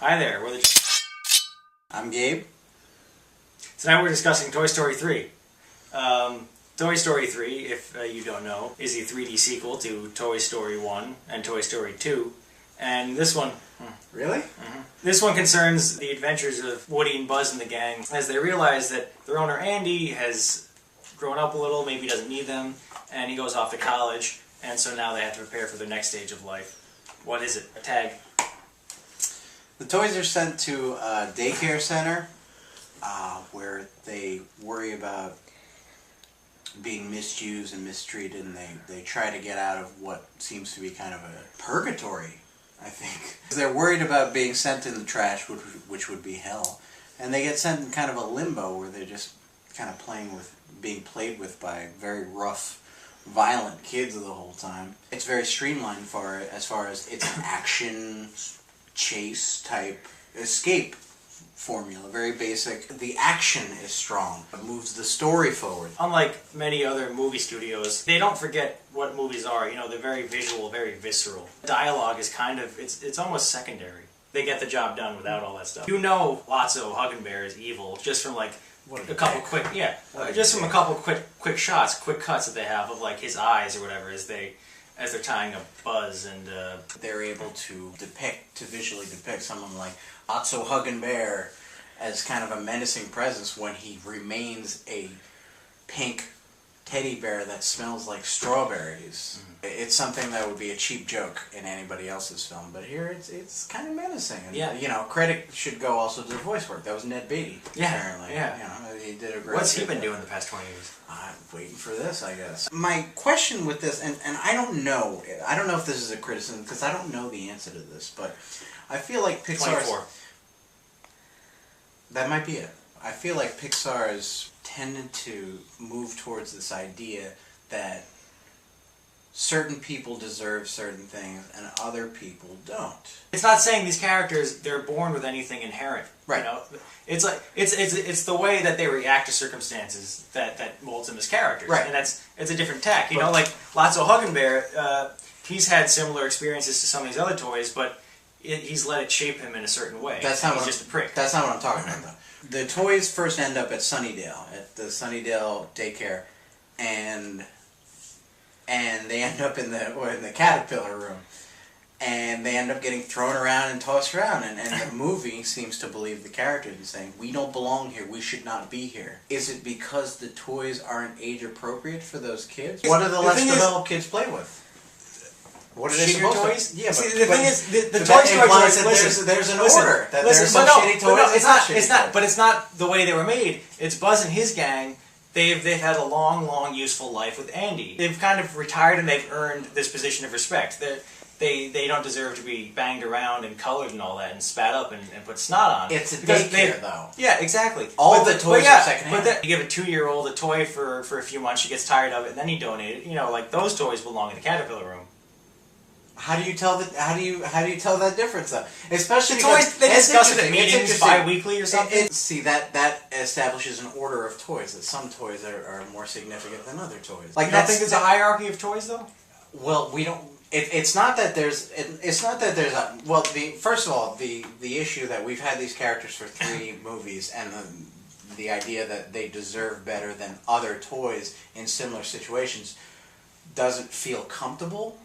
Hi there, we're the... I'm Gabe. Tonight we're discussing Toy Story 3. Toy Story 3, if you don't know, is the 3D sequel to Toy Story 1 and Toy Story 2. And this one... Really? Mm-hmm. This one concerns the adventures of Woody and Buzz and the gang as they realize that their owner Andy has grown up a little, maybe doesn't need them, and he goes off to college, and so now they have to prepare for their next stage of life. What is it? A tag? The toys are sent to a daycare center where they worry about being misused and mistreated, and they try to get out of what seems to be kind of a purgatory, I think. They're worried about being sent in the trash, which would be hell, and they get sent in kind of a limbo where they're just kind of being played with by very rough, violent kids the whole time. It's very streamlined as far as it's an action chase type escape formula, very basic. The action is strong. It moves the story forward. Unlike many other movie studios, they don't forget what movies are. You know, they're very visual, very visceral. Dialogue is kind of, it's almost secondary. They get the job done without all that stuff. You know Lotso Huggenbear is evil just from like a couple quick, just from a couple quick shots, quick cuts that they have of like his eyes or whatever as they're tying up Buzz, and they're able to visually depict someone like Lotso Huggenbear as kind of a menacing presence when he remains a pink teddy bear that smells like strawberries. Mm-hmm. It's something that would be a cheap joke in anybody else's film, but here it's kind of menacing. And, you know, credit should go also to the voice work. That was Ned Beatty, apparently. Yeah. You know, he did a great What's he been doing the past 20 years? I'm waiting for this, I guess. My question with this, and I don't know if this is a criticism, because I don't know the answer to this, but I feel like Pixar's... 24. That might be it. I feel like Pixar's tended to move towards this idea that certain people deserve certain things and other people don't. It's not saying these characters, they're born with anything inherent. Right. You know? It's like it's the way that they react to circumstances that molds them as characters. Right. And it's a different tack. You know, like Lotso Huggenbear, he's had similar experiences to some of these other toys, but he's let it shape him in a certain way. He's just a prick. That's not what I'm talking about, though. The toys first end up at Sunnydale, at the Sunnydale daycare, and they end up in the caterpillar room, and they end up getting thrown around and tossed around, and the movie seems to believe the characters and saying, we don't belong here, we should not be here. Is it because the toys aren't age appropriate for those kids? What do the less developed kids play with? What are they supposed toys? To? Yeah, see, but the thing is, the Toy Story toys. There's an order. That there's some shitty toys. But it's not the way they were made. It's Buzz and his gang. They've had a long, useful life with Andy. They've kind of retired and they've earned this position of respect. They don't deserve to be banged around and colored and all that and spat up and put snot on. It's a daycare, though. Yeah, exactly. All the toys are secondhand. But you give a 2-year-old a toy for a few months, she gets tired of it, and then you donate it. You know, like those toys belong in the caterpillar room. How do you tell that difference, though? Especially the toys they discuss it at meetings bi-weekly or something. See, that establishes an order of toys. That some toys are more significant than other toys. Like, you don't think there's a hierarchy of toys, though? Well, we don't. It's not that there's. It's not that there's a. Well, first of all, the issue that we've had these characters for 3 movies, and the idea that they deserve better than other toys in similar situations doesn't feel comfortable.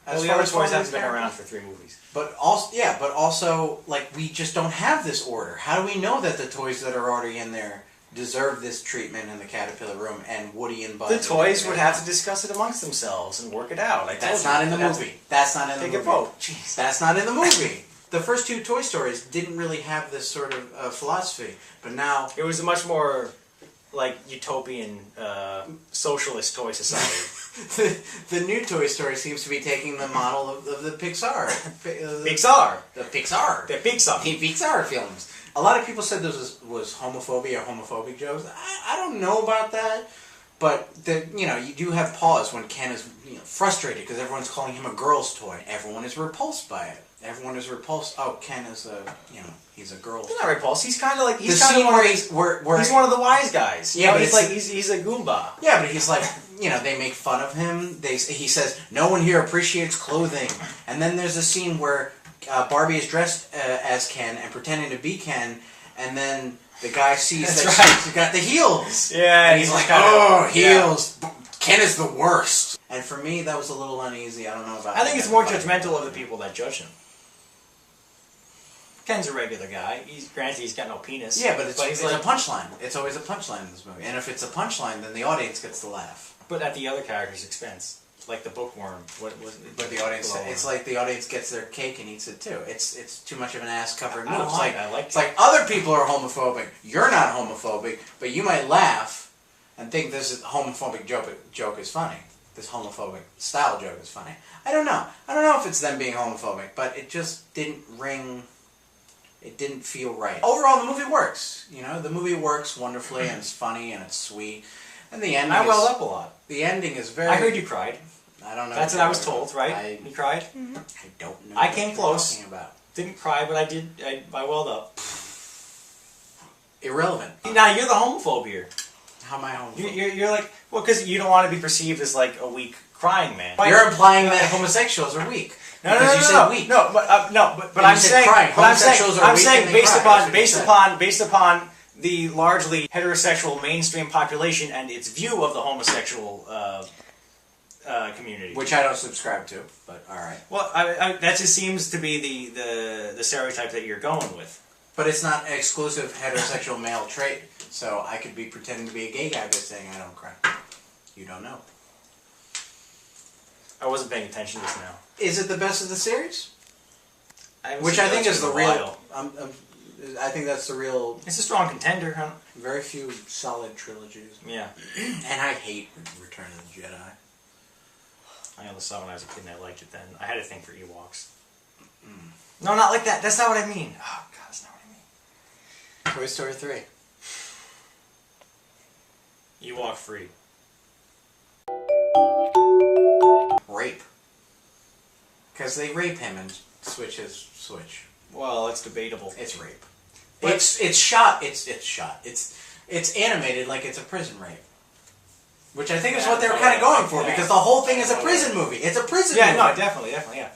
Well, the other toys haven't been around for 3 movies. But also, like, we just don't have this order. How do we know that the toys that are already in there deserve this treatment in the caterpillar room, and Woody and Buzz? The toys would have to discuss it amongst themselves and work it out. That's not in the movie. That's not in the movie. Take a vote. Jeez. That's not in the movie. The first 2 Toy Stories didn't really have this sort of philosophy, but now it was a much more like utopian socialist toy society. The new Toy Story seems to be taking the model of the Pixar. The Pixar films. A lot of people said this was homophobia or homophobic jokes. I don't know about that, but you do have pause when Ken is frustrated because everyone's calling him a girl's toy. Everyone is repulsed by it. Everyone is repulsed. Oh, Ken is he's a girl. He's not repulsed. He's kind of like he's one of the wise guys. Yeah, but he's a Goomba. Yeah, but he's like they make fun of him. He says no one here appreciates clothing, and then there's a scene where Barbie is dressed as Ken and pretending to be Ken, and then the guy sees That's that right. she's got the heels. Yeah, and he's like, "Oh, heels! Ken is the worst." And for me, that was a little uneasy. I don't know about. I think it's more judgmental of the people that judge him. Ken's a regular guy. Granted, he's got no penis. Yeah, but it's like, a punchline. It's always a punchline in this movie. And if it's a punchline, then the audience gets to laugh. But at the other character's expense. Like the bookworm. What was it? But the audience, it's like the audience gets their cake and eats it too. It's too much of an ass-covering move. It's like other people are homophobic. You're not homophobic, but you might laugh and think this is homophobic joke is funny. This homophobic style joke is funny. I don't know. I don't know if it's them being homophobic, but it just didn't ring. It didn't feel right. Overall, the movie works. You know, the movie works wonderfully, and it's funny, and it's sweet. And the ending I welled up a lot. The ending is very... I heard you cried. I don't know. That's what I was told, right? You cried? I don't know I came close. Talking about. Didn't cry, but I did. I welled up. Irrelevant. Now, you're the homophobe here. How am I homophobe? You're like... Well, because you don't want to be perceived as, like, a weak crying man. You're implying that homosexuals are weak. No, you said weak. But I'm saying, crying. I'm saying based upon the largely heterosexual mainstream population and its view of the homosexual community, which I don't subscribe to, but all right. Well, that just seems to be the stereotype that you're going with. But it's not an exclusive heterosexual male trait, so I could be pretending to be a gay guy but saying I don't cry. You don't know. I wasn't paying attention just now. Is it the best of the series? Which I think is the real. I think that's the real. It's a strong contender, huh? Very few solid trilogies. Yeah. And I hate Return of the Jedi. I only saw it when I was a kid and I liked it then. I had a thing for Ewoks. No, not like that. That's not what I mean. Oh, God, that's not what I mean. Toy Story 3. Ewok free. Rape. Because they rape him and switch his switch. Well, it's debatable. It's rape. But it's shot. It's animated like it's a prison rape. Which I think is what they were kind of going for, because the whole thing is a prison movie. It's a prison movie. Yeah, no, definitely, yeah.